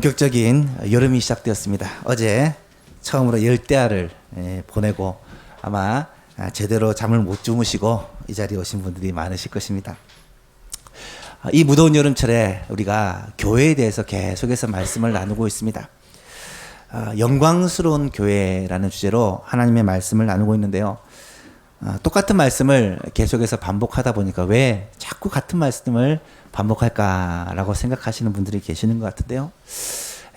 본격적인 여름이 시작되었습니다. 어제 처음으로 열대야를 보내고 아마 제대로 잠을 못 주무시고 이 자리에 오신 분들이 많으실 것입니다. 이 무더운 여름철에 우리가 교회에 대해서 계속해서 말씀을 나누고 있습니다. 영광스러운 교회라는 주제로 하나님의 말씀을 나누고 있는데요. 똑같은 말씀을 계속해서 반복하다 보니까 왜 자꾸 같은 말씀을 반복할까라고 생각하시는 분들이 계시는 것 같은데요.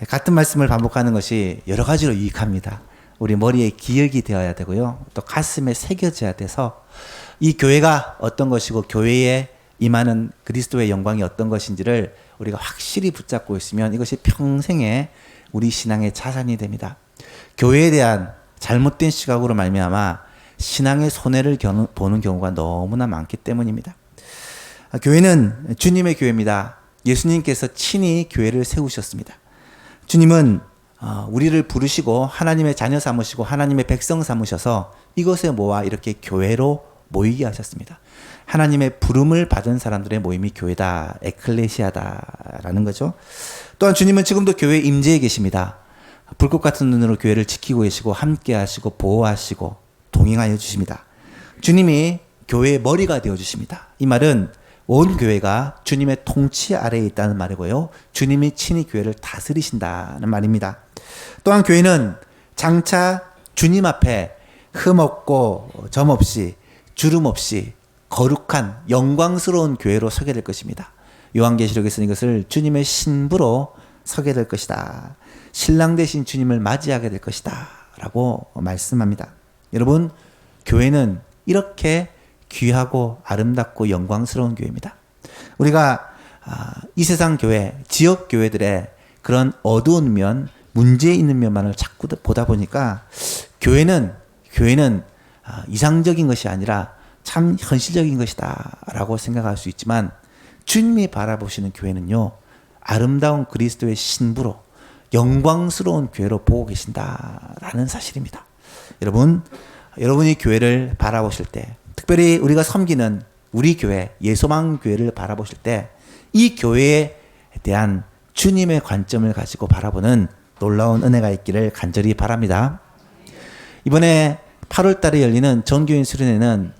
같은 말씀을 반복하는 것이 여러 가지로 유익합니다. 우리 머리에 기억이 되어야 되고요. 또 가슴에 새겨져야 돼서 이 교회가 어떤 것이고 교회에 임하는 그리스도의 영광이 어떤 것인지를 우리가 확실히 붙잡고 있으면 이것이 평생의 우리 신앙의 자산이 됩니다. 교회에 대한 잘못된 시각으로 말미암아 신앙의 손해를 보는 경우가 너무나 많기 때문입니다. 교회는 주님의 교회입니다. 예수님께서 친히 교회를 세우셨습니다. 주님은 우리를 부르시고 하나님의 자녀 삼으시고 하나님의 백성 삼으셔서 이곳에 모아 이렇게 교회로 모이게 하셨습니다. 하나님의 부름을 받은 사람들의 모임이 교회다, 에클레시아다라는 거죠. 또한 주님은 지금도 교회에 임재해 계십니다. 불꽃 같은 눈으로 교회를 지키고 계시고 함께 하시고 보호하시고 동행하여 주십니다. 주님이 교회의 머리가 되어 주십니다. 이 말은 온 교회가 주님의 통치 아래에 있다는 말이고요. 주님이 친히 교회를 다스리신다는 말입니다. 또한 교회는 장차 주님 앞에 흠 없고 점 없이 주름 없이 거룩한 영광스러운 교회로 서게 될 것입니다. 요한계시록에서는 이것을 주님의 신부로 서게 될 것이다. 신랑 되신 주님을 맞이하게 될 것이다 라고 말씀합니다. 여러분, 교회는 이렇게 귀하고 아름답고 영광스러운 교회입니다. 우리가 이 세상 교회, 지역 교회들의 그런 어두운 면, 문제 있는 면만을 자꾸 보다 보니까 교회는 이상적인 것이 아니라 참 현실적인 것이다 라고 생각할 수 있지만 주님이 바라보시는 교회는요, 아름다운 그리스도의 신부로 영광스러운 교회로 보고 계신다라는 사실입니다. 여러분이 교회를 바라보실 때, 특별히 우리가 섬기는 우리 교회, 예소망 교회를 바라보실 때 이 교회에 대한 주님의 관점을 가지고 바라보는 놀라운 은혜가 있기를 간절히 바랍니다. 이번에 8월 달에 열리는 전교인 수련회는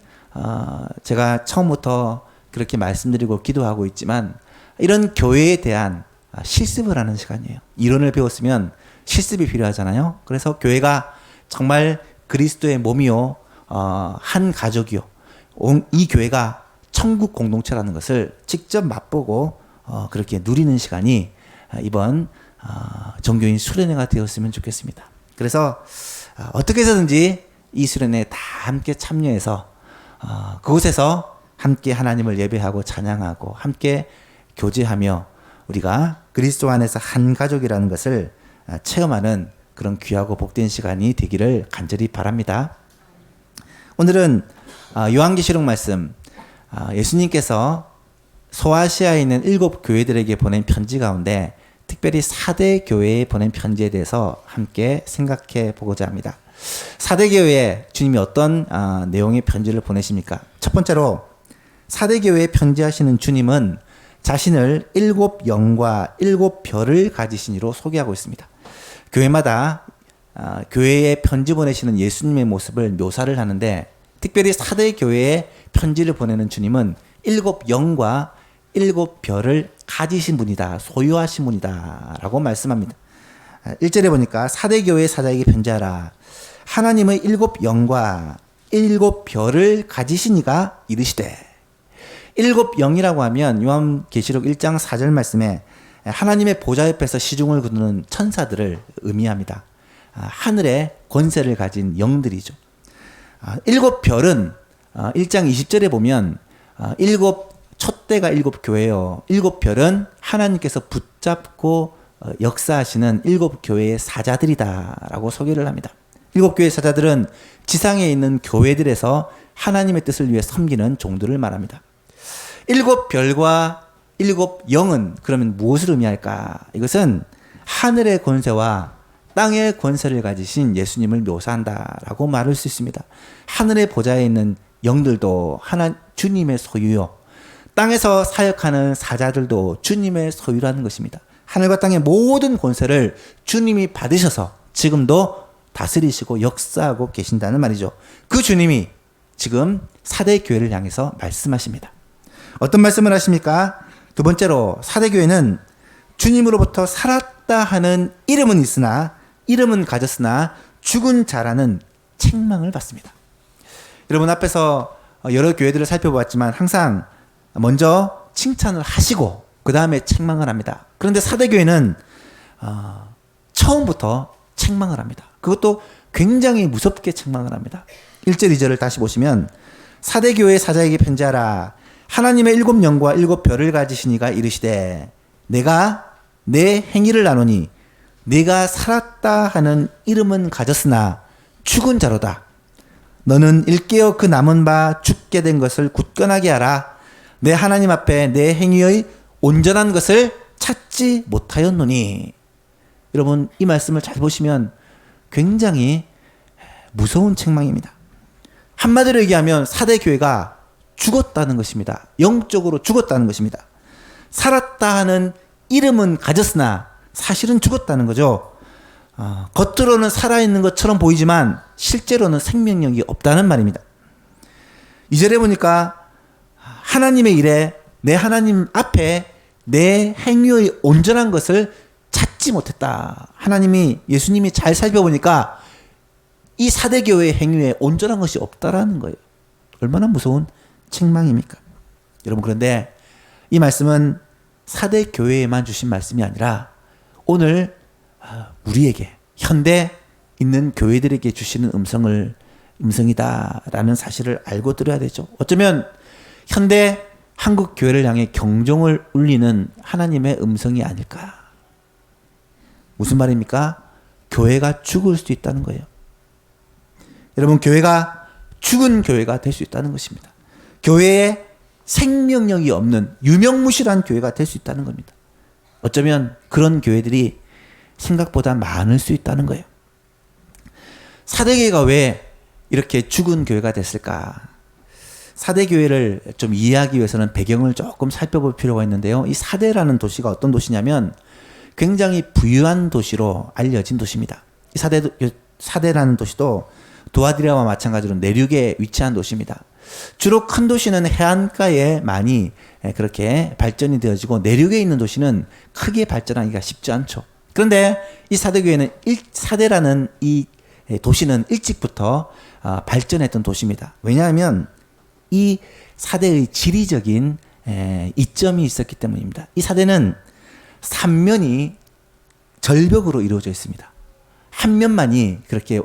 제가 처음부터 그렇게 말씀드리고 기도하고 있지만 이런 교회에 대한 실습을 하는 시간이에요. 이론을 배웠으면 실습이 필요하잖아요. 그래서 교회가 정말 그리스도의 몸이요, 한 가족이요, 이 교회가 천국 공동체라는 것을 직접 맛보고 그렇게 누리는 시간이 이번 전교인 수련회가 되었으면 좋겠습니다. 그래서 어떻게 해서든지 이 수련회에 다 함께 참여해서 그곳에서 함께 하나님을 예배하고 찬양하고 함께 교제하며 우리가 그리스도 안에서 한 가족이라는 것을 체험하는 그런 귀하고 복된 시간이 되기를 간절히 바랍니다. 오늘은 요한계시록 말씀, 예수님께서 소아시아에 있는 7 교회들에게 보낸 편지 가운데 특별히 4대 교회에 보낸 편지에 대해서 함께 생각해 보고자 합니다. 4대 교회에 주님이 어떤 내용의 편지를 보내십니까? 첫 번째로 4대 교회에 편지하시는 주님은 자신을 7 영과 7 별을 가지신 이로 소개하고 있습니다. 교회마다 교회에 편지 보내시는 예수님의 모습을 묘사를 하는데 특별히 4대 교회에 편지를 보내는 주님은 7 영과 7 별을 가지신 분이다, 소유하신 분이다 라고 말씀합니다. 1절에 보니까 4대 교회의 사자에게 편지하라. 하나님의 7 영과 7 별을 가지신 이가 이르시되, 7 영이라고 하면 요한계시록 1장 4절 말씀에 하나님의 보좌 옆에서 시중을 거두는 천사들을 의미합니다. 하늘의 권세를 가진 영들이죠. 7 별은 1장 20절에 보면 7 촛대가 7 교회요. 7 별은 하나님께서 붙잡고 역사하시는 7 교회의 사자들이다 라고 소개를 합니다. 7 교회의 사자들은 지상에 있는 교회들에서 하나님의 뜻을 위해 섬기는 종들을 말합니다. 7 별과 7 영은 그러면 무엇을 의미할까? 이것은 하늘의 권세와 땅의 권세를 가지신 예수님을 묘사한다라고 말할 수 있습니다. 하늘의 보좌에 있는 영들도 주님의 소유요, 땅에서 사역하는 사자들도 주님의 소유라는 것입니다. 하늘과 땅의 모든 권세를 주님이 받으셔서 지금도 다스리시고 역사하고 계신다는 말이죠. 그 주님이 지금 사대 교회를 향해서 말씀하십니다. 어떤 말씀을 하십니까? 두 번째로 사대 교회는 주님으로부터 살았다 하는 이름은 있으나, 이름은 가졌으나 죽은 자라는 책망을 받습니다. 여러분, 앞에서 여러 교회들을 살펴보았지만 항상 먼저 칭찬을 하시고 그 다음에 책망을 합니다. 그런데 사대교회는 처음부터 책망을 합니다. 그것도 굉장히 무섭게 책망을 합니다. 1절 2절을 다시 보시면, 사대교회 사자에게 편지하라. 하나님의 7영과 7별을 가지신 이가 이르시되 내가 내 행위를 나누니 네가 살았다 하는 이름은 가졌으나 죽은 자로다. 너는 일깨어 그 남은 바 죽게 된 것을 굳건하게 하라. 내 하나님 앞에 내 행위의 온전한 것을 찾지 못하였노니. 여러분, 이 말씀을 잘 보시면 굉장히 무서운 책망입니다. 한마디로 얘기하면 사대 교회가 죽었다는 것입니다. 영적으로 죽었다는 것입니다. 살았다 하는 이름은 가졌으나 사실은 죽었다는 거죠. 겉으로는 살아있는 것처럼 보이지만 실제로는 생명력이 없다는 말입니다. 2절에 보니까 하나님의 일에 내 하나님 앞에 내 행위의 온전한 것을 찾지 못했다. 하나님이, 예수님이 잘 살펴보니까 이 사대교회의 행위에 온전한 것이 없다라는 거예요. 얼마나 무서운 책망입니까? 여러분, 그런데 이 말씀은 사대교회에만 주신 말씀이 아니라 오늘 우리에게, 현대 있는 교회들에게 주시는 음성이다라는 사실을 알고 들어야 되죠. 어쩌면 현대 한국 교회를 향해 경종을 울리는 하나님의 음성이 아닐까. 무슨 말입니까? 교회가 죽을 수 있다는 거예요. 여러분, 교회가 죽은 교회가 될 수 있다는 것입니다. 교회에 생명력이 없는 유명무실한 교회가 될 수 있다는 겁니다. 어쩌면 그런 교회들이 생각보다 많을 수 있다는 거예요. 사대교회가 왜 이렇게 죽은 교회가 됐을까? 사대교회를 좀 이해하기 위해서는 배경을 조금 살펴볼 필요가 있는데요. 이 사대라는 도시가 어떤 도시냐면 굉장히 부유한 도시로 알려진 도시입니다. 이 사대라는 도시도 도아디라와 마찬가지로 내륙에 위치한 도시입니다. 주로 큰 도시는 해안가에 많이 그렇게 발전이 되어지고 내륙에 있는 도시는 크게 발전하기가 쉽지 않죠. 그런데 이 사대교회는 사대라는 이 도시는 일찍부터 발전했던 도시입니다. 왜냐하면 이 사대의 지리적인 이점이 있었기 때문입니다. 이 사대는 3면이 절벽으로 이루어져 있습니다. 한 면만이 그렇게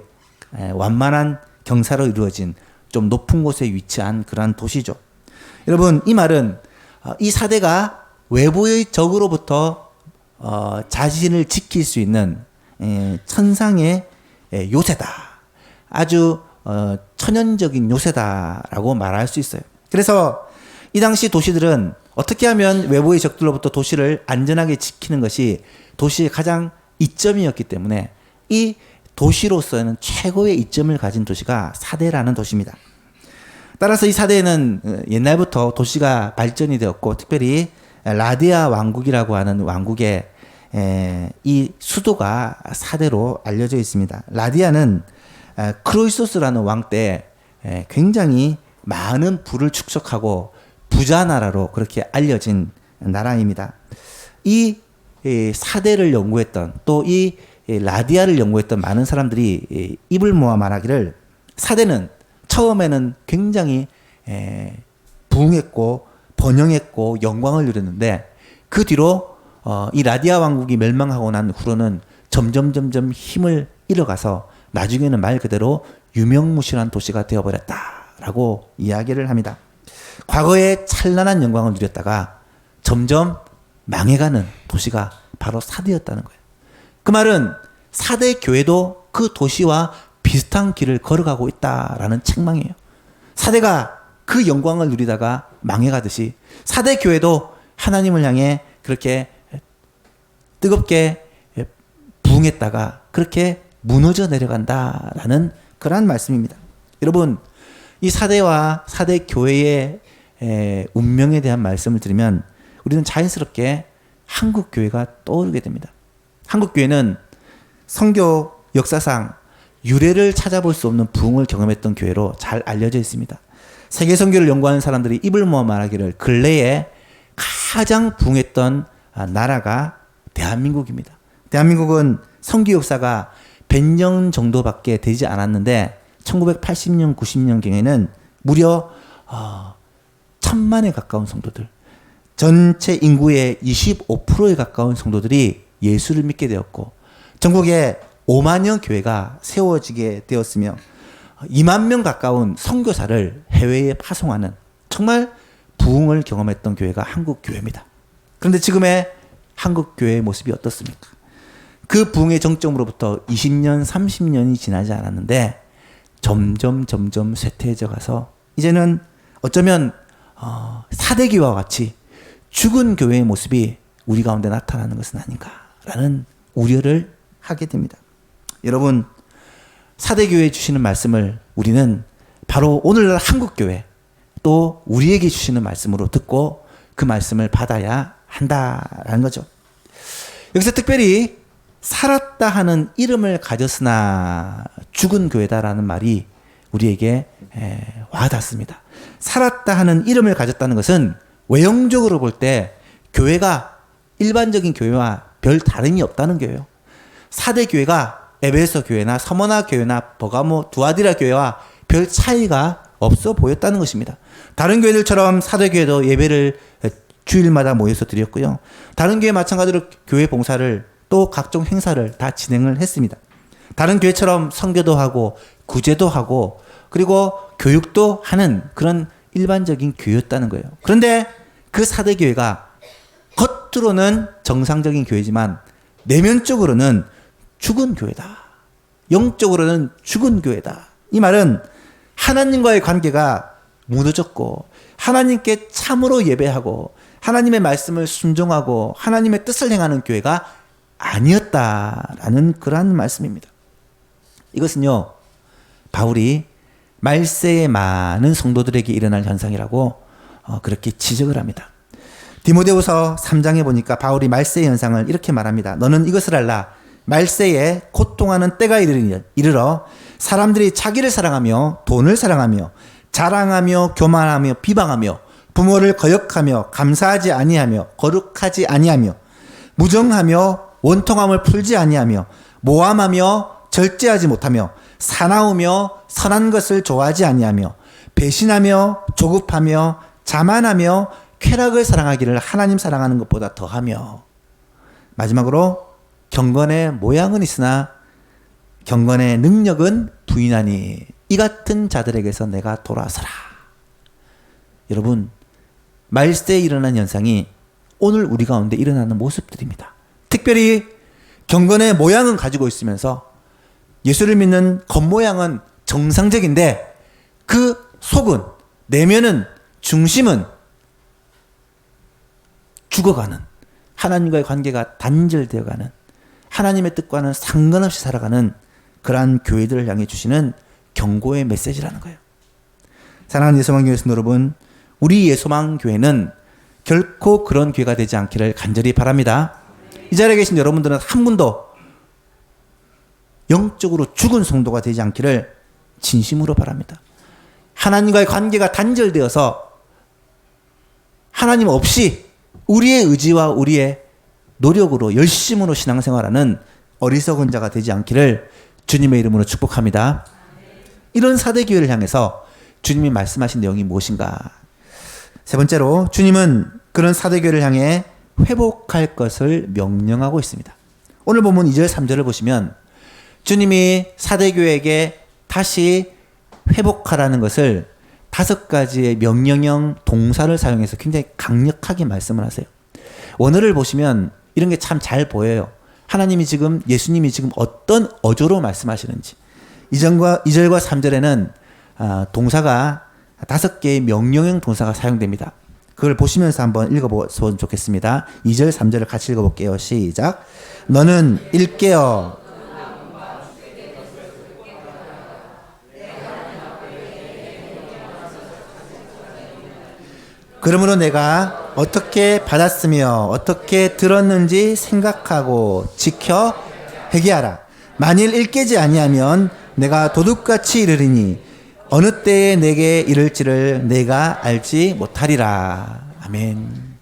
완만한 경사로 이루어진 좀 높은 곳에 위치한 그러한 도시죠. 여러분, 이 말은 이 사대가 외부의 적으로부터 자신을 지킬 수 있는 천상의 요새다. 아주 천연적인 요새다라고 말할 수 있어요. 그래서 이 당시 도시들은 어떻게 하면 외부의 적들로부터 도시를 안전하게 지키는 것이 도시의 가장 이점이었기 때문에 이 도시로서는 최고의 이점을 가진 도시가 사대라는 도시입니다. 따라서 이 사대는 옛날부터 도시가 발전이 되었고, 특별히 라디아 왕국이라고 하는 왕국의 이 수도가 사대로 알려져 있습니다. 라디아는 크로이소스라는 왕 때 굉장히 많은 부를 축적하고 부자 나라로 그렇게 알려진 나라입니다. 이 사대를 연구했던, 또 이 라디아를 연구했던 많은 사람들이 입을 모아 말하기를, 사대는 처음에는 굉장히 부흥했고 번영했고 영광을 누렸는데 그 뒤로 이 라디아 왕국이 멸망하고 난 후로는 점점 힘을 잃어가서 나중에는 말 그대로 유명무실한 도시가 되어버렸다라고 이야기를 합니다. 과거에 찬란한 영광을 누렸다가 점점 망해가는 도시가 바로 사대였다는 거예요. 그 말은 사대 교회도 그 도시와 비슷한 길을 걸어가고 있다라는 책망이에요. 사대가 그 영광을 누리다가 망해가듯이 사대 교회도 하나님을 향해 그렇게 뜨겁게 부흥했다가 그렇게 무너져 내려간다라는 그러한 말씀입니다. 여러분, 이 사대와 사대 교회의 운명에 대한 말씀을 드리면 우리는 자연스럽게 한국 교회가 떠오르게 됩니다. 한국 교회는 선교 역사상 유래를 찾아볼 수 없는 부흥을 경험했던 교회로 잘 알려져 있습니다. 세계 선교를 연구하는 사람들이 입을 모아 말하기를 근래에 가장 부흥했던 나라가 대한민국입니다. 대한민국은 선교 역사가 100년 정도밖에 되지 않았는데 1980년, 90년경에는 무려 1000만에 가까운 성도들, 전체 인구의 25%에 가까운 성도들이 예수를 믿게 되었고 전국에 5만여 교회가 세워지게 되었으며 2만 명 가까운 선교사를 해외에 파송하는 정말 부흥을 경험했던 교회가 한국 교회입니다. 그런데 지금의 한국 교회의 모습이 어떻습니까? 그 부흥의 정점으로부터 20년, 30년이 지나지 않았는데 점점 쇠퇴해져 가서 이제는 어쩌면 사대교와 같이 죽은 교회의 모습이 우리 가운데 나타나는 것은 아닌가라는 우려를 하게 됩니다. 여러분, 사대교회에 주시는 말씀을 우리는 바로 오늘날 한국교회 또 우리에게 주시는 말씀으로 듣고 그 말씀을 받아야 한다라는 거죠. 여기서 특별히 살았다 하는 이름을 가졌으나 죽은 교회다라는 말이 우리에게 와닿습니다. 살았다 하는 이름을 가졌다는 것은 외형적으로 볼 때 교회가 일반적인 교회와 별 다름이 없다는 거예요. 사대 교회가 에베소 교회나 서머나 교회나 버가모 두아디라 교회와 별 차이가 없어 보였다는 것입니다. 다른 교회들처럼 사대 교회도 예배를 주일마다 모여서 드렸고요. 다른 교회 마찬가지로 교회 봉사를 또 각종 행사를 다 진행을 했습니다. 다른 교회처럼 선교도 하고 구제도 하고 그리고 교육도 하는 그런 일반적인 교회였다는 거예요. 그런데 그 사대 교회가 겉으로는 정상적인 교회지만 내면적으로는 죽은 교회다. 영적으로는 죽은 교회다. 이 말은 하나님과의 관계가 무너졌고 하나님께 참으로 예배하고 하나님의 말씀을 순종하고 하나님의 뜻을 행하는 교회가 아니었다라는 그러한 말씀입니다. 이것은요, 바울이 말세에 많은 성도들에게 일어날 현상이라고 그렇게 지적을 합니다. 디모데후서 3장에 보니까 바울이 말세의 현상을 이렇게 말합니다. 너는 이것을 알라. 말세에 고통하는 때가 이르러 사람들이 자기를 사랑하며 돈을 사랑하며 자랑하며 교만하며 비방하며 부모를 거역하며 감사하지 아니하며 거룩하지 아니하며 무정하며 원통함을 풀지 아니하며 모함하며 절제하지 못하며 사나우며 선한 것을 좋아하지 아니하며 배신하며 조급하며 자만하며 쾌락을 사랑하기를 하나님 사랑하는 것보다 더하며 마지막으로 경건의 모양은 있으나 경건의 능력은 부인하니 이 같은 자들에게서 내가 돌아서라. 여러분, 말세에 일어난 현상이 오늘 우리 가운데 일어나는 모습들입니다. 특별히 경건의 모양은 가지고 있으면서 예수를 믿는 겉모양은 정상적인데 그 속은, 내면은, 중심은 죽어가는, 하나님과의 관계가 단절되어가는, 하나님의 뜻과는 상관없이 살아가는 그러한 교회들을 향해 주시는 경고의 메시지라는 거예요. 사랑하는 예소망교회 성도 여러분, 우리 예소망교회는 결코 그런 교회가 되지 않기를 간절히 바랍니다. 이 자리에 계신 여러분들은 한 분도 영적으로 죽은 성도가 되지 않기를 진심으로 바랍니다. 하나님과의 관계가 단절되어서 하나님 없이 우리의 의지와 우리의 노력으로 열심으로 신앙생활하는 어리석은 자가 되지 않기를 주님의 이름으로 축복합니다. 이런 사대교회를 향해서 주님이 말씀하신 내용이 무엇인가? 세 번째로 주님은 그런 사대교회를 향해 회복할 것을 명령하고 있습니다. 오늘 본문 2절 3절을 보시면 주님이 사대교회에게 다시 회복하라는 것을 5가지의 명령형 동사를 사용해서 굉장히 강력하게 말씀을 하세요. 원어를 보시면 이런 게 참 잘 보여요. 하나님이 지금, 예수님이 지금 어떤 어조로 말씀하시는지. 2절과 3절에는 동사가 5개의 명령형 동사가 사용됩니다. 그걸 보시면서 한번 읽어보면 좋겠습니다. 2절, 3절을 같이 읽어볼게요. 시작. 너는 일깨어 그러므로 내가 어떻게 받았으며 어떻게 들었는지 생각하고 지켜 회개하라. 만일 일깨지 아니하면 내가 도둑같이 이르리니 어느 때에 내게 이를지를 내가 알지 못하리라. 아멘.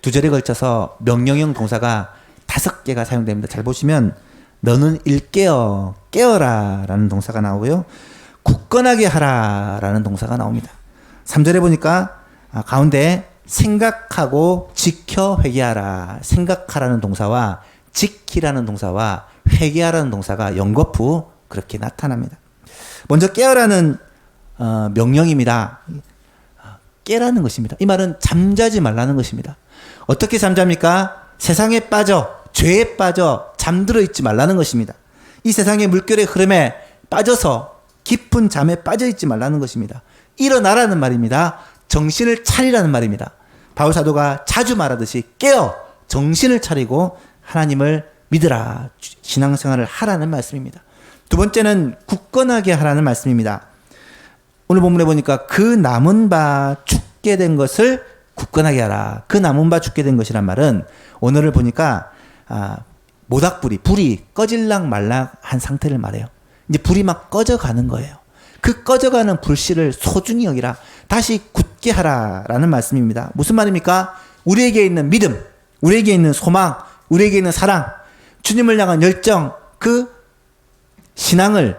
두 절에 걸쳐서 명령형 동사가 5개가 사용됩니다. 잘 보시면 너는 일깨어 깨어라 라는 동사가 나오고요, 굳건하게 하라 라는 동사가 나옵니다. 3절에 보니까 가운데 생각하고 지켜 회개하라, 생각하라는 동사와 지키라는 동사와 회개하라는 동사가 연거푸 그렇게 나타납니다. 먼저 깨어라는 명령입니다. 깨라는 것입니다. 이 말은 잠자지 말라는 것입니다. 어떻게 잠잡니까? 세상에 빠져, 죄에 빠져 잠들어 있지 말라는 것입니다. 이 세상의 물결의 흐름에 빠져서 깊은 잠에 빠져 있지 말라는 것입니다. 일어나라는 말입니다. 정신을 차리라는 말입니다. 바울 사도가 자주 말하듯이 깨어 정신을 차리고 하나님을 믿으라, 신앙생활을 하라는 말씀입니다. 두 번째는 굳건하게 하라는 말씀입니다. 오늘 본문에 보니까 그 남은 바 죽게 된 것을 굳건하게 하라. 그 남은 바 죽게 된 것이란 말은 오늘을 보니까 모닥불이, 불이 꺼질락 말락한 상태를 말해요. 이제 불이 막 꺼져가는 거예요. 그 꺼져가는 불씨를 소중히 여기라, 다시 굳게 하라라는 말씀입니다. 무슨 말입니까? 우리에게 있는 믿음, 우리에게 있는 소망, 우리에게 있는 사랑, 주님을 향한 열정, 그 신앙을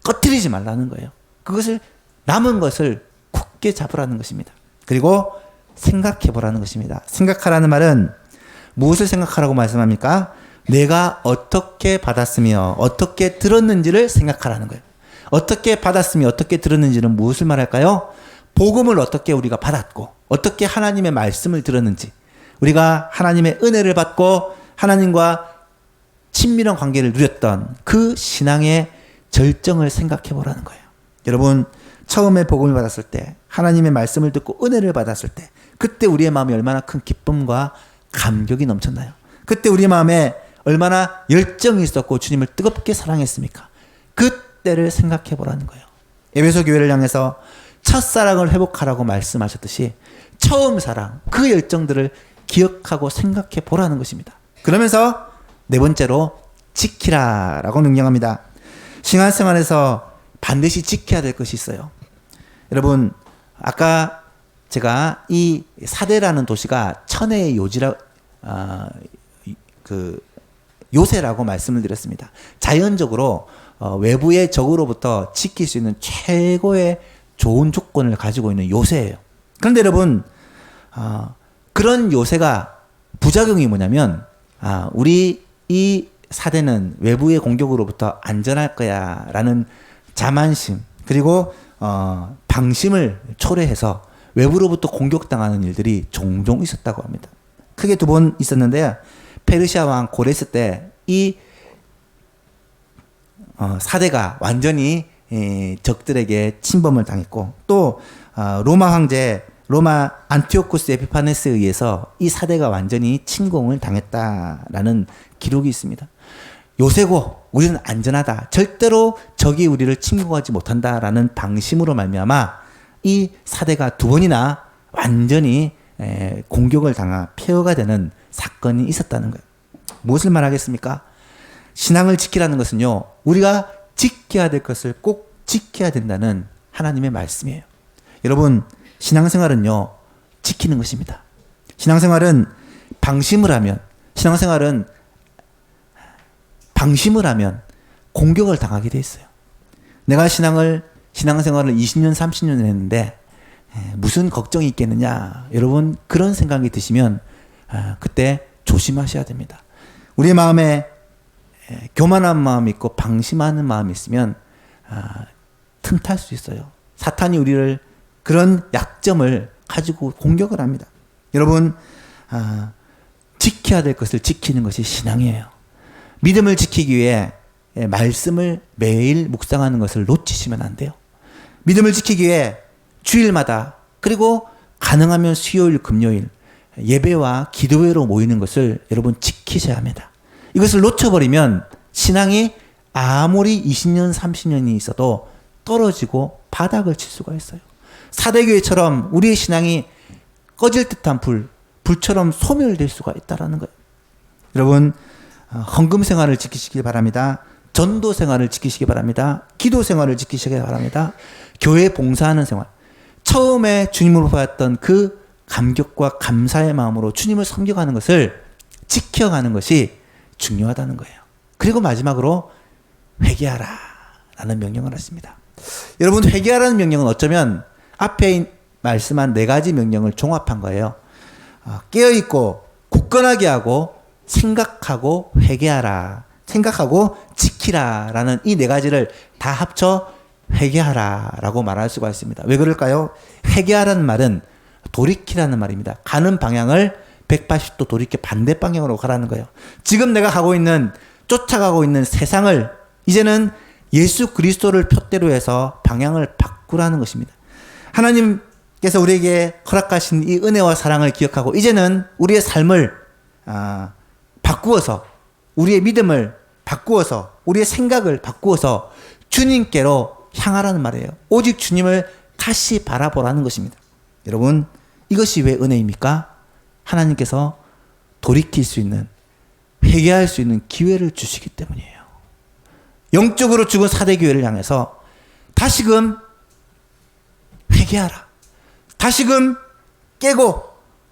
꺼뜨리지 말라는 거예요. 그것을, 남은 것을 굳게 잡으라는 것입니다. 그리고 생각해 보라는 것입니다. 생각하라는 말은 무엇을 생각하라고 말씀합니까? 내가 어떻게 받았으며 어떻게 들었는지를 생각하라는 거예요. 어떻게 받았으며 어떻게 들었는지는 무엇을 말할까요? 복음을 어떻게 우리가 받았고 어떻게 하나님의 말씀을 들었는지, 우리가 하나님의 은혜를 받고 하나님과 친밀한 관계를 누렸던 그 신앙의 절정을 생각해 보라는 거예요. 여러분, 처음에 복음을 받았을 때, 하나님의 말씀을 듣고 은혜를 받았을 때, 그때 우리의 마음에 얼마나 큰 기쁨과 감격이 넘쳤나요? 그때 우리 마음에 얼마나 열정이 있었고 주님을 뜨겁게 사랑했습니까? 그때를 생각해 보라는 거예요. 에베소 교회를 향해서 첫사랑을 회복하라고 말씀하셨듯이 처음 사랑, 그 열정들을 기억하고 생각해 보라는 것입니다. 그러면서 네 번째로 지키라라고 명령합니다. 신앙생활에서 반드시 지켜야 될 것이 있어요. 여러분, 아까 제가 이 사대라는 도시가 천혜의 요새라고 말씀을 드렸습니다. 자연적으로 외부의 적으로부터 지킬 수 있는 최고의 좋은 조건을 가지고 있는 요새예요. 그런데 여러분, 그런 요새가 부작용이 뭐냐면, 우리 이 사대는 외부의 공격으로부터 안전할 거야 라는 자만심, 그리고 방심을 초래해서 외부로부터 공격당하는 일들이 종종 있었다고 합니다. 크게 2번 있었는데요. 페르시아 왕 고레스 때 이 사대가 완전히 적들에게 침범을 당했고, 또 로마 황제 로마 안티오쿠스 에피파네스에 의해서 이 사대가 완전히 침공을 당했다라는 기록이 있습니다. 요새고 우리는 안전하다, 절대로 적이 우리를 침공하지 못한다라는 방심으로 말미암아 이 사대가 2번이나 완전히 공격을 당하 폐허가 되는 사건이 있었다는 거예요. 무엇을 말하겠습니까? 신앙을 지키라는 것은요, 우리가 지켜야 될 것을 꼭 지켜야 된다는 하나님의 말씀이에요. 여러분, 신앙생활은요, 지키는 것입니다. 신앙생활은 방심을 하면 공격을 당하게 돼 있어요. 내가 신앙생활을 20년, 30년을 했는데 무슨 걱정이 있겠느냐, 여러분, 그런 생각이 드시면 그때 조심하셔야 됩니다. 우리의 마음에 교만한 마음이 있고 방심하는 마음이 있으면 틈탈 수 있어요. 사탄이 우리를 그런 약점을 가지고 공격을 합니다. 여러분, 지켜야 될 것을 지키는 것이 신앙이에요. 믿음을 지키기 위해 말씀을 매일 묵상하는 것을 놓치시면 안 돼요. 믿음을 지키기 위해 주일마다, 그리고 가능하면 수요일, 금요일 예배와 기도회로 모이는 것을 여러분 지키셔야 합니다. 이것을 놓쳐버리면 신앙이 아무리 20년, 30년이 있어도 떨어지고 바닥을 칠 수가 있어요. 사대교회처럼 우리의 신앙이 꺼질 듯한 불처럼 소멸될 수가 있다라는 거예요. 여러분, 헌금 생활을 지키시기 바랍니다. 전도 생활을 지키시기 바랍니다. 기도 생활을 지키시기 바랍니다. 교회 봉사하는 생활. 처음에 주님을 보았던 그 감격과 감사의 마음으로 주님을 섬겨가는 것을 지켜가는 것이 중요하다는 거예요. 그리고 마지막으로 회개하라 라는 명령을 하십니다. 여러분, 회개하라는 명령은 어쩌면 앞에 말씀한 4가지 명령을 종합한 거예요. 깨어있고 굳건하게 하고 생각하고 회개하라, 생각하고 지키라 라는 이 4가지를 다 합쳐 회개하라 라고 말할 수가 있습니다. 왜 그럴까요? 회개하라는 말은 돌이키라는 말입니다. 가는 방향을 180도 돌이켜 반대 방향으로 가라는 거예요. 지금 내가 쫓아가고 있는 세상을 이제는 예수 그리스도를 표대로 해서 방향을 바꾸라는 것입니다. 하나님께서 우리에게 허락하신 이 은혜와 사랑을 기억하고 이제는 우리의 삶을 바꾸어서, 우리의 믿음을 바꾸어서, 우리의 생각을 바꾸어서 주님께로 향하라는 말이에요. 오직 주님을 다시 바라보라는 것입니다. 여러분, 이것이 왜 은혜입니까? 하나님께서 돌이킬 수 있는, 회개할 수 있는 기회를 주시기 때문이에요. 영적으로 죽은 사대교회를 향해서 다시금 회개하라, 다시금 깨고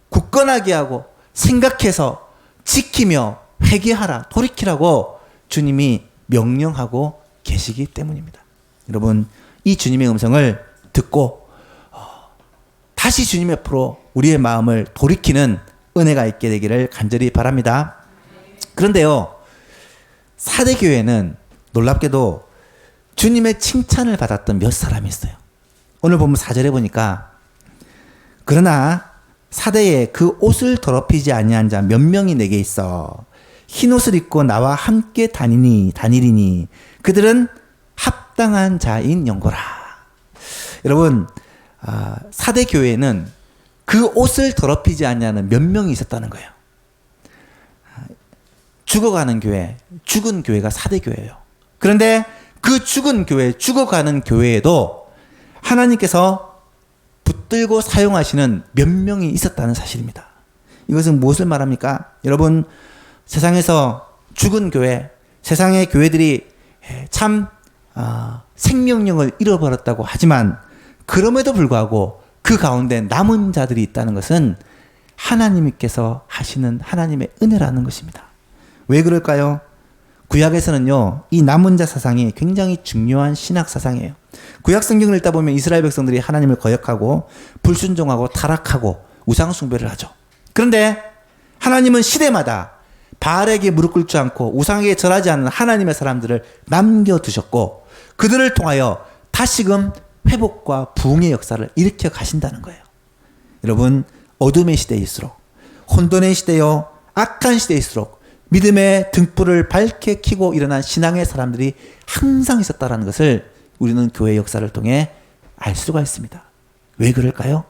굳건하게 하고 생각해서 지키며 회개하라, 돌이키라고 주님이 명령하고 계시기 때문입니다. 여러분, 이 주님의 음성을 듣고 다시 주님 앞으로 우리의 마음을 돌이키는 은혜가 있게 되기를 간절히 바랍니다. 그런데요, 사대교회는 놀랍게도 주님의 칭찬을 받았던 몇 사람이 있어요. 오늘 보면 4절에 보니까 그러나 사대에 그 옷을 더럽히지 아니한 자 몇 명이 내게 있어 흰 옷을 입고 나와 함께 다니리니 그들은 합당한 자인 영고라. 여러분, 사대 교회에는 그 옷을 더럽히지 않냐는 몇 명이 있었다는 거예요. 죽어가는 교회, 죽은 교회가 사대 교회예요. 그런데 그 죽은 교회, 죽어가는 교회에도 하나님께서 붙들고 사용하시는 몇 명이 있었다는 사실입니다. 이것은 무엇을 말합니까? 여러분, 세상에서 죽은 교회, 세상의 교회들이 참 생명력을 잃어버렸다고 하지만 그럼에도 불구하고 그 가운데 남은 자들이 있다는 것은 하나님께서 하시는 하나님의 은혜라는 것입니다. 왜 그럴까요? 구약에서는요, 이 남은 자 사상이 굉장히 중요한 신학 사상이에요. 구약 성경을 읽다 보면 이스라엘 백성들이 하나님을 거역하고 불순종하고 타락하고 우상 숭배를 하죠. 그런데 하나님은 시대마다 바알에게 무릎 꿇지 않고 우상에게 절하지 않는 하나님의 사람들을 남겨두셨고 그들을 통하여 다시금 회복과 부흥의 역사를 일으켜 가신다는 거예요. 여러분, 어둠의 시대일수록, 혼돈의 시대요, 악한 시대일수록 믿음의 등불을 밝게 켜고 일어난 신앙의 사람들이 항상 있었다는 것을 우리는 교회 역사를 통해 알 수가 있습니다. 왜 그럴까요?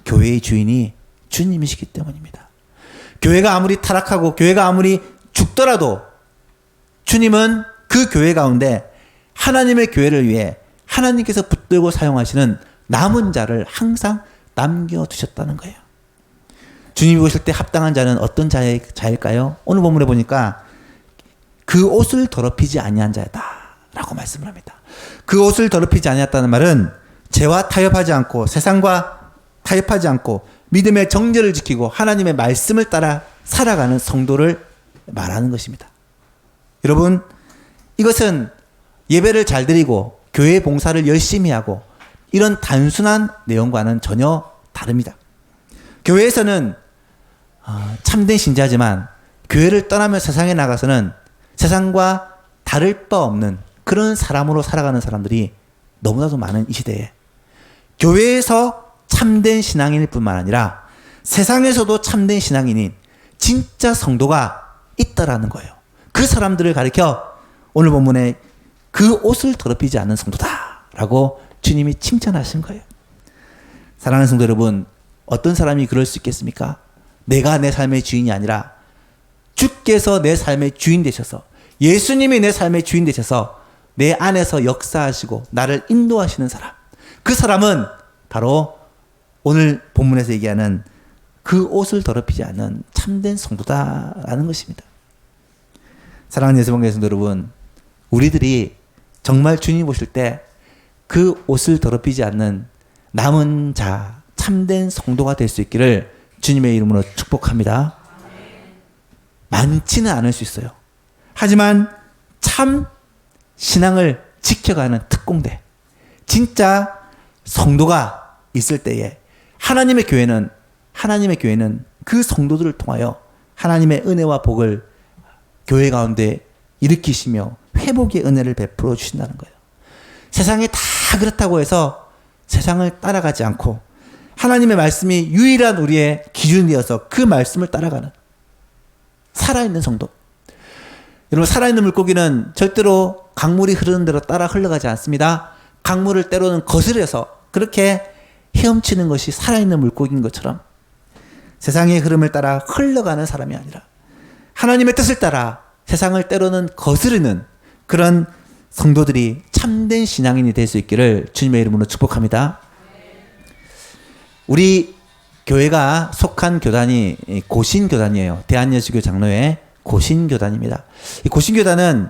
교회의 주인이 주님이시기 때문입니다. 교회가 아무리 타락하고 교회가 아무리 죽더라도 주님은 그 교회 가운데 하나님의 교회를 위해 하나님께서 붙들고 사용하시는 남은 자를 항상 남겨두셨다는 거예요. 주님이 오실 때 합당한 자는 어떤 자일까요? 오늘 본문에 보니까 그 옷을 더럽히지 아니한 자다 라고 말씀을 합니다. 그 옷을 더럽히지 아니했다는 말은 죄와 타협하지 않고 세상과 타협하지 않고 믿음의 정절을 지키고 하나님의 말씀을 따라 살아가는 성도를 말하는 것입니다. 여러분, 이것은 예배를 잘 드리고 교회 봉사를 열심히 하고 이런 단순한 내용과는 전혀 다릅니다. 교회에서는 참된 신자지만 교회를 떠나며 세상에 나가서는 세상과 다를 바 없는 그런 사람으로 살아가는 사람들이 너무나도 많은 이 시대에 교회에서 참된 신앙인일 뿐만 아니라 세상에서도 참된 신앙인인 진짜 성도가 있다라는 거예요. 그 사람들을 가리켜 오늘 본문에 그 옷을 더럽히지 않는 성도다라고 주님이 칭찬하신 거예요. 사랑하는 성도 여러분, 어떤 사람이 그럴 수 있겠습니까? 내가 내 삶의 주인이 아니라 주께서 내 삶의 주인 되셔서, 예수님이 내 삶의 주인 되셔서 내 안에서 역사하시고 나를 인도하시는 사람, 그 사람은 바로 오늘 본문에서 얘기하는 그 옷을 더럽히지 않는 참된 성도다라는 것입니다. 사랑하는 예수방교 성도 여러분, 우리들이 정말 주님 보실 때 그 옷을 더럽히지 않는 남은 자, 참된 성도가 될 수 있기를 주님의 이름으로 축복합니다. 많지는 않을 수 있어요. 하지만 참 신앙을 지켜가는 특공대, 진짜 성도가 있을 때에 하나님의 교회는 그 성도들을 통하여 하나님의 은혜와 복을 교회 가운데 일으키시며 회복의 은혜를 베풀어 주신다는 거예요. 세상이 다 그렇다고 해서 세상을 따라가지 않고 하나님의 말씀이 유일한 우리의 기준이어서 그 말씀을 따라가는 살아있는 성도. 여러분, 살아있는 물고기는 절대로 강물이 흐르는 대로 따라 흘러가지 않습니다. 강물을 때로는 거스려서 그렇게 헤엄치는 것이 살아있는 물고기인 것처럼 세상의 흐름을 따라 흘러가는 사람이 아니라 하나님의 뜻을 따라 세상을 때로는 거스르는 그런 성도들이 참된 신앙인이 될 수 있기를 주님의 이름으로 축복합니다. 우리 교회가 속한 교단이 고신교단이에요. 대한예수교 장로회 고신교단입니다. 이 고신교단은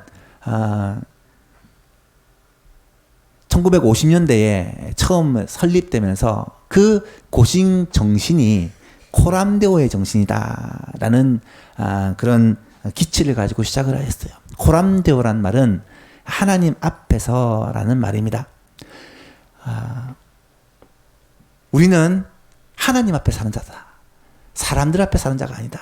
1950년대에 처음 설립되면서 그 고신 정신이 코람데오의 정신이다라는 그런 기치를 가지고 시작을 했어요. 코람데오란 말은 하나님 앞에서라는 말입니다. 우리는 하나님 앞에 사는 자다. 사람들 앞에 사는 자가 아니다.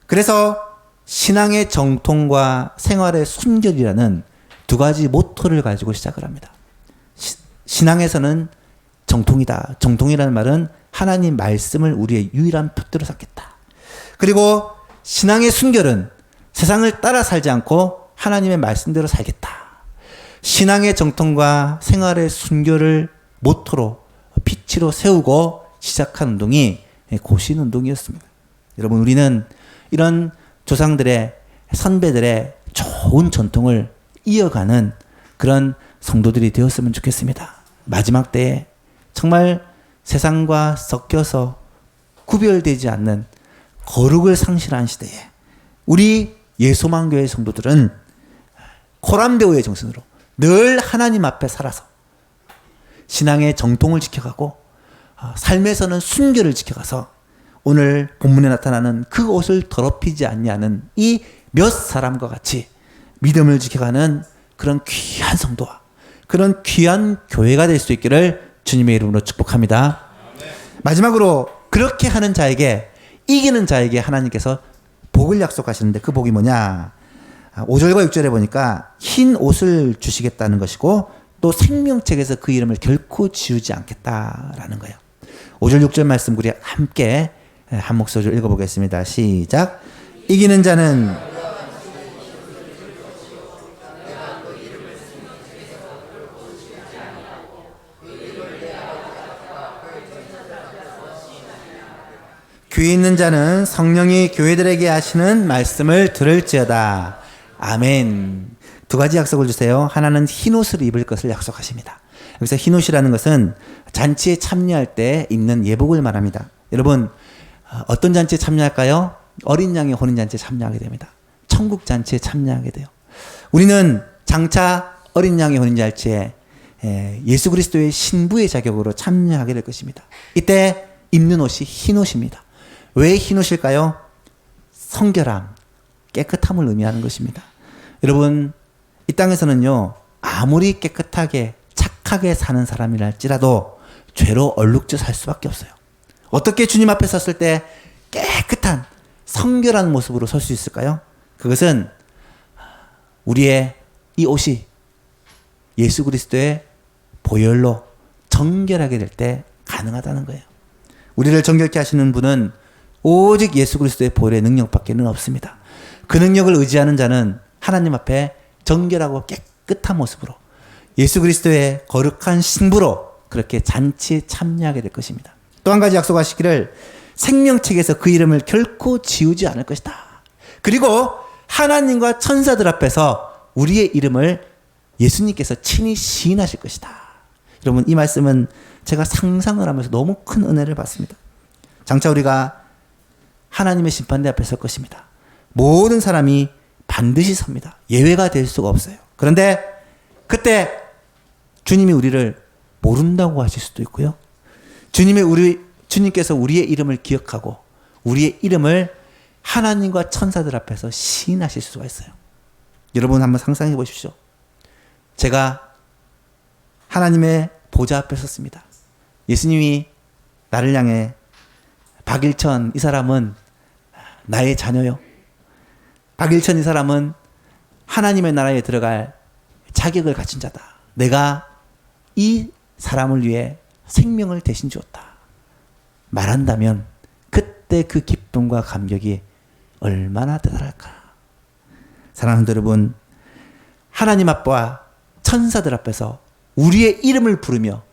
그래서 신앙의 정통과 생활의 순결이라는 두 가지 모토를 가지고 시작을 합니다. 신앙에서는 정통이다. 정통이라는 말은 하나님 말씀을 우리의 유일한 표대로 삼겠다. 그리고 신앙의 순결은 세상을 따라 살지 않고 하나님의 말씀대로 살겠다. 신앙의 정통과 생활의 순결을 모토로 피치로 세우고 시작한 운동이 고신운동이었습니다. 여러분, 우리는 이런 조상들의 선배들의 좋은 전통을 이어가는 그런 성도들이 되었으면 좋겠습니다. 마지막 때에 정말 세상과 섞여서 구별되지 않는 거룩을 상실한 시대에 우리 예소망교회 성도들은 코람데오의 정신으로 늘 하나님 앞에 살아서 신앙의 정통을 지켜가고 삶에서는 순결을 지켜가서 오늘 본문에 나타나는 그 옷을 더럽히지 않냐는 이 몇 사람과 같이 믿음을 지켜가는 그런 귀한 성도와 그런 귀한 교회가 될 수 있기를 주님의 이름으로 축복합니다. 마지막으로 그렇게 하는 자에게, 이기는 자에게 하나님께서 복을 약속하시는데 그 복이 뭐냐? 5절과 6절에 보니까 흰 옷을 주시겠다는 것이고 또 생명책에서 그 이름을 결코 지우지 않겠다라는 거예요. 5절 6절 말씀 우리 함께 한 목소리로 읽어보겠습니다. 시작. 이기는 자는 귀 있는 자는 성령이 교회들에게 하시는 말씀을 들을지어다. 아멘. 두 가지 약속을 주세요. 하나는 흰옷을 입을 것을 약속하십니다. 여기서 흰옷이라는 것은 잔치에 참여할 때 입는 예복을 말합니다. 여러분, 어떤 잔치에 참여할까요? 어린 양의 혼인잔치에 참여하게 됩니다. 천국 잔치에 참여하게 돼요. 우리는 장차 어린 양의 혼인잔치에 예수 그리스도의 신부의 자격으로 참여하게 될 것입니다. 이때 입는 옷이 흰옷입니다. 왜 흰옷일까요? 성결함, 깨끗함을 의미하는 것입니다. 여러분, 이 땅에서는요, 아무리 깨끗하게 착하게 사는 사람이랄지라도 죄로 얼룩져 살 수밖에 없어요. 어떻게 주님 앞에 섰을 때 깨끗한 성결한 모습으로 설 수 있을까요? 그것은 우리의 이 옷이 예수 그리스도의 보혈로 정결하게 될 때 가능하다는 거예요. 우리를 정결케 하시는 분은 오직 예수 그리스도의 보혈의 능력밖에는 없습니다. 그 능력을 의지하는 자는 하나님 앞에 정결하고 깨끗한 모습으로 예수 그리스도의 거룩한 신부로 그렇게 잔치에 참여하게 될 것입니다. 또 한 가지 약속하시기를 생명책에서 그 이름을 결코 지우지 않을 것이다. 그리고 하나님과 천사들 앞에서 우리의 이름을 예수님께서 친히 시인하실 것이다. 여러분, 이 말씀은 제가 상상을 하면서 너무 큰 은혜를 받습니다. 장차 우리가 하나님의 심판대 앞에 설 것입니다. 모든 사람이 반드시 섭니다. 예외가 될 수가 없어요. 그런데 그때 주님이 우리를 모른다고 하실 수도 있고요. 주님께서 우리의 이름을 기억하고 우리의 이름을 하나님과 천사들 앞에서 시인하실 수가 있어요. 여러분 한번 상상해 보십시오. 제가 하나님의 보좌 앞에 섰습니다. 예수님이 나를 향해 박일천 이 사람은 나의 자녀요. 박일천 이 사람은 하나님의 나라에 들어갈 자격을 갖춘 자다. 내가 이 사람을 위해 생명을 대신 주었다. 말한다면 그때 그 기쁨과 감격이 얼마나 대단할까. 사랑하는 여러분, 하나님 아빠 천사들 앞에서 우리의 이름을 부르며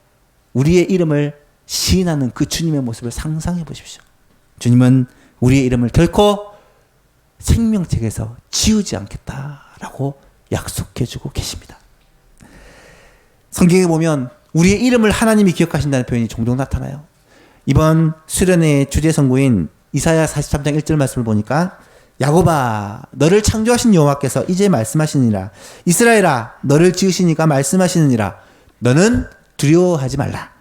우리의 이름을 시인하는 그 주님의 모습을 상상해 보십시오. 주님은 우리의 이름을 결코 생명책에서 지우지 않겠다라고 약속해 주고 계십니다. 성경에 보면 우리의 이름을 하나님이 기억하신다는 표현이 종종 나타나요. 이번 수련회의 주제 선고인 이사야 43장 1절 말씀을 보니까 야곱아 너를 창조하신 여호와께서 이제 말씀하시느니라. 이스라엘아 너를 지으시니까 말씀하시느니라. 너는 두려워하지 말라.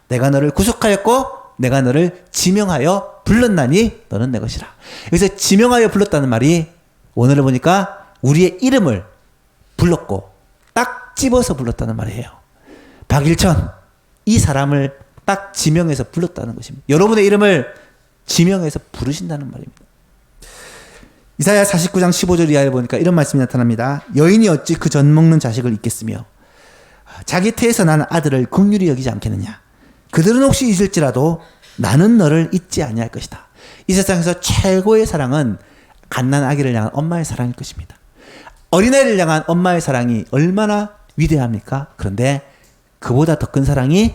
내가 너를 구속하였고 내가 너를 지명하여 불렀나니 너는 내 것이라. 여기서 지명하여 불렀다는 말이 원어를 보니까 우리의 이름을 불렀고 딱 집어서 불렀다는 말이에요. 박일천 이 사람을 딱 지명해서 불렀다는 것입니다. 여러분의 이름을 지명해서 부르신다는 말입니다. 이사야 49장 15절 이하에 보니까 이런 말씀이 나타납니다. 여인이 어찌 그 젖 먹는 자식을 잊겠으며 자기 태에서 난 아들을 긍휼히 여기지 않겠느냐. 그들은 혹시 잊을지라도 나는 너를 잊지 아니할 것이다. 이 세상에서 최고의 사랑은 갓난 아기를 향한 엄마의 사랑일 것입니다. 어린아이를 향한 엄마의 사랑이 얼마나 위대합니까? 그런데 그보다 더 큰 사랑이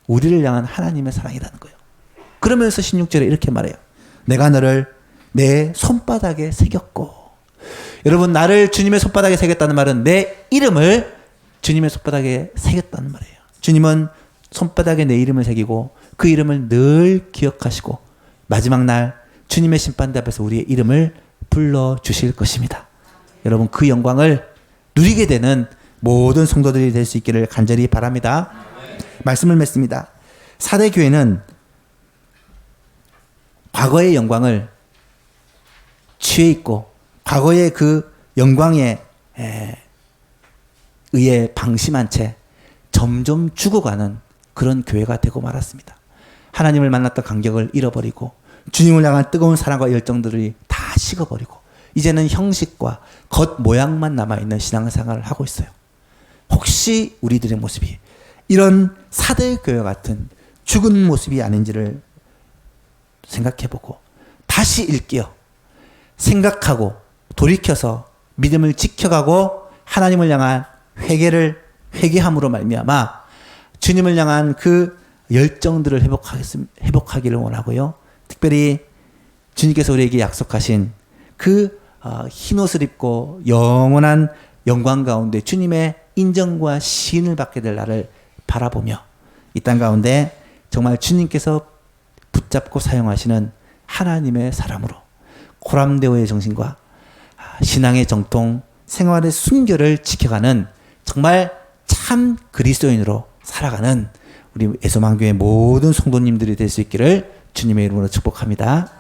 우리를 향한 하나님의 사랑이라는 거예요. 그러면서 16절에 이렇게 말해요. 내가 너를 내 손바닥에 새겼고. 여러분, 나를 주님의 손바닥에 새겼다는 말은 내 이름을 주님의 손바닥에 새겼다는 말이에요. 주님은 손바닥에 내 이름을 새기고 그 이름을 늘 기억하시고 마지막 날 주님의 심판대 앞에서 우리의 이름을 불러주실 것입니다. 여러분, 그 영광을 누리게 되는 모든 성도들이 될 수 있기를 간절히 바랍니다. 말씀을 맺습니다. 사대 교회는 과거의 영광을 취해 있고 과거의 그 영광에 의해 방심한 채 점점 죽어가는 그런 교회가 되고 말았습니다. 하나님을 만났던 감격을 잃어버리고 주님을 향한 뜨거운 사랑과 열정들이 다 식어버리고 이제는 형식과 겉 모양만 남아있는 신앙생활을 하고 있어요. 혹시 우리들의 모습이 이런 사대교회 같은 죽은 모습이 아닌지를 생각해보고 다시 일깨어 생각하고 돌이켜서 믿음을 지켜가고 하나님을 향한 회개함으로 말미암아 주님을 향한 그 열정들을 회복하기를 원하고요. 특별히 주님께서 우리에게 약속하신 그 흰옷을 입고 영원한 영광 가운데 주님의 인정과 시인을 받게 될 날을 바라보며 이 땅 가운데 정말 주님께서 붙잡고 사용하시는 하나님의 사람으로 코람데오의 정신과 신앙의 정통, 생활의 순결을 지켜가는 정말 참 그리스도인으로 살아가는 우리 애소망교회 모든 성도님들이 될 수 있기를 주님의 이름으로 축복합니다.